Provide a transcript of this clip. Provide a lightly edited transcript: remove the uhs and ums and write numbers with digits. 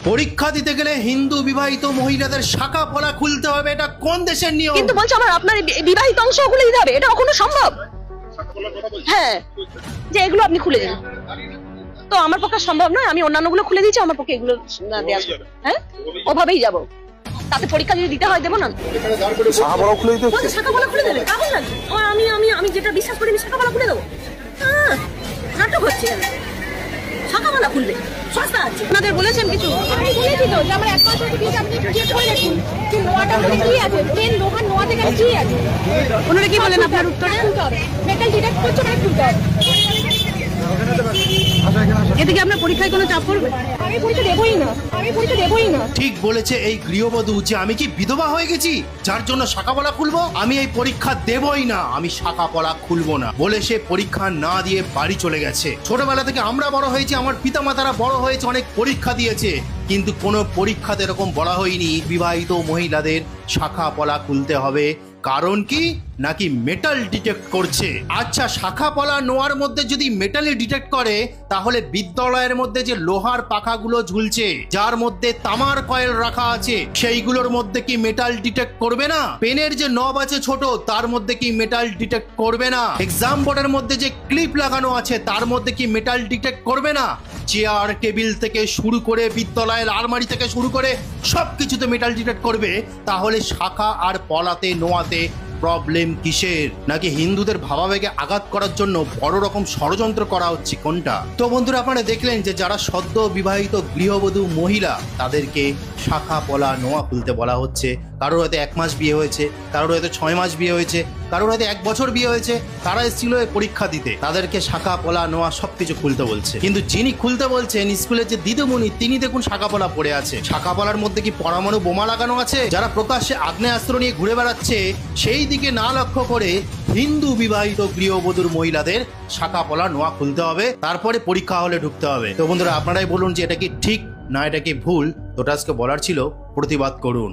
পরীক্ষা দিতে গেলে হিন্দু বিবাহিত মহিলাদের শাখা পলা খুলতে হবে, এটা কোন দেশের নিয়ম? কিন্তু বলছে আমার আপনার বিবাহিত অংশ খুলে দিতে হবে, এটা কখনো সম্ভব? হ্যাঁ, যে এগুলো আপনি খুলে দিন, তো আমার পক্ষে সম্ভব নয়। আমি অন্যান্যগুলো খুলে দিয়েছি, আমার পক্ষে এগুলো দেওয়া। হ্যাঁ, ওভাবেই যাবো। তাতে পরীক্ষা যদি দিতে হয় দেবো না। শাখা পলা খুলে দিতে হবে, শাখা পলা খুলে দেবে পাগল নাকি? আমি আমি আমি যেটা বিশ্বাস করি আমি শাখা পলা খুলে দেবো। নাটক হচ্ছে, শাখা পলা খুলবে সস্তা আছে। আপনাদের বলেছেন কিছু? আমি বলেছি তো যে আমার 1 মাস হয়ে গেছে, আপনি চেক করে দেখুন যে নোয়াটা মধ্যে কি আছে, প্লেন লোহার নোয়া থেকে কি আছে। ওনারা কি বলেন আপনার উত্তরে? মেটাল ডিটেক্ট করছে মানে খুলতে হবে। এতে কি আপনার পরীক্ষায় কোনো চাপ পড়বে? আমি পরীক্ষা দেবই না, আমি পরীক্ষা দেবই না। ঠিক বলেছে এই গৃহবধূ যে আমি কি বিধবা হয়ে গেছি যার জন্য শাখা পলা খুলবো? আমি এই পরীক্ষা দেবই না, আমি শাখা পলা খুলবো না বলে সে পরীক্ষা না দিয়ে বাড়ি চলে গেছে। ছোটবেলা থেকে আমরা বড় হয়েছি, আমার পিতামাতারা বড় হয়েছে, অনেক পরীক্ষা দিয়েছে, কিন্তু কোনো পরীক্ষাতে এরকম বলা হয়নি বিবাহিত মহিলাদের শাখা পলা খুলতে হবে। কারণ কি নাকি মেটাল ডিটেক্ট করছে। আচ্ছা, শাখা পলা নোয়ার মধ্যে যদি মেটালে ডিটেক্ট করে, তাহলে বিদ্যালয়ের মধ্যে যে লোহার পাখাগুলো ঝুলছে যার মধ্যে তামার কয়েল রাখা আছে সেইগুলোর মধ্যে কি মেটাল ডিটেক্ট করবে না? পেনের যে নব আছে ছোট, তার মধ্যে কি মেটাল ডিটেক্ট করবে না? এক্সাম বোর্ডের মধ্যে যে ক্লিপ লাগানো আছে তার মধ্যে কি মেটাল ডিটেক্ট করবে না? চেয়ার টেবিল থেকে শুরু করে বিদ্যালয়ের আলমারি থেকে শুরু করে সবকিছুতে মেটাল ডিটেক্ট করবে। তাহলে শাখা আর পলাতে নোয়াতে প্রবলেম কিসের? নাকি হিন্দুদের ভাবাবেগে আঘাত করার জন্য বড় রকম ষড়যন্ত্র করা হচ্ছে কোনটা? তো বন্ধুরা, আপনারা দেখলেন যে যারা সদ্য বিবাহিত গৃহবধূ মহিলা তাদেরকে শাখা পলা নোয়া খুলতে বলা হচ্ছে। কারোর হয়তো 1 মাস বিয়ে হয়েছে, কারোর হয়তো 6 মাস বিয়ে হয়েছে, কারোর হয়তো 1 বছর বিয়ে হয়েছে, তারা এসেছিল পরীক্ষা দিতে, তাদেরকে শাখা পলা নোয়া সবকিছু খুলতে বলছে। কিন্তু যিনি খুলতে বলছেন স্কুলের যে দিদিমণি, তিনি দেখুন শাখা পলা পড়ে আছে। শাখা পলার মধ্যে কি পরমাণু বোমা লাগানো আছে? যারা প্রকাশ্যে আগ্নেয়াস্ত্র নিয়ে ঘুরে বেড়াচ্ছে সেই দিকে না লক্ষ্য করে হিন্দু বিবাহিত গৃহবধূর মহিলাদের শাখা পলা নোয়া খুলতে হবে, তারপরে পরীক্ষা হলে ঢুকতে হবে। তো বন্ধুরা, আপনারাই বলুন যে এটা কি ঠিক না এটা কি ভুল? তো আজকে বলার ছিল, প্রতিবাদ করুন।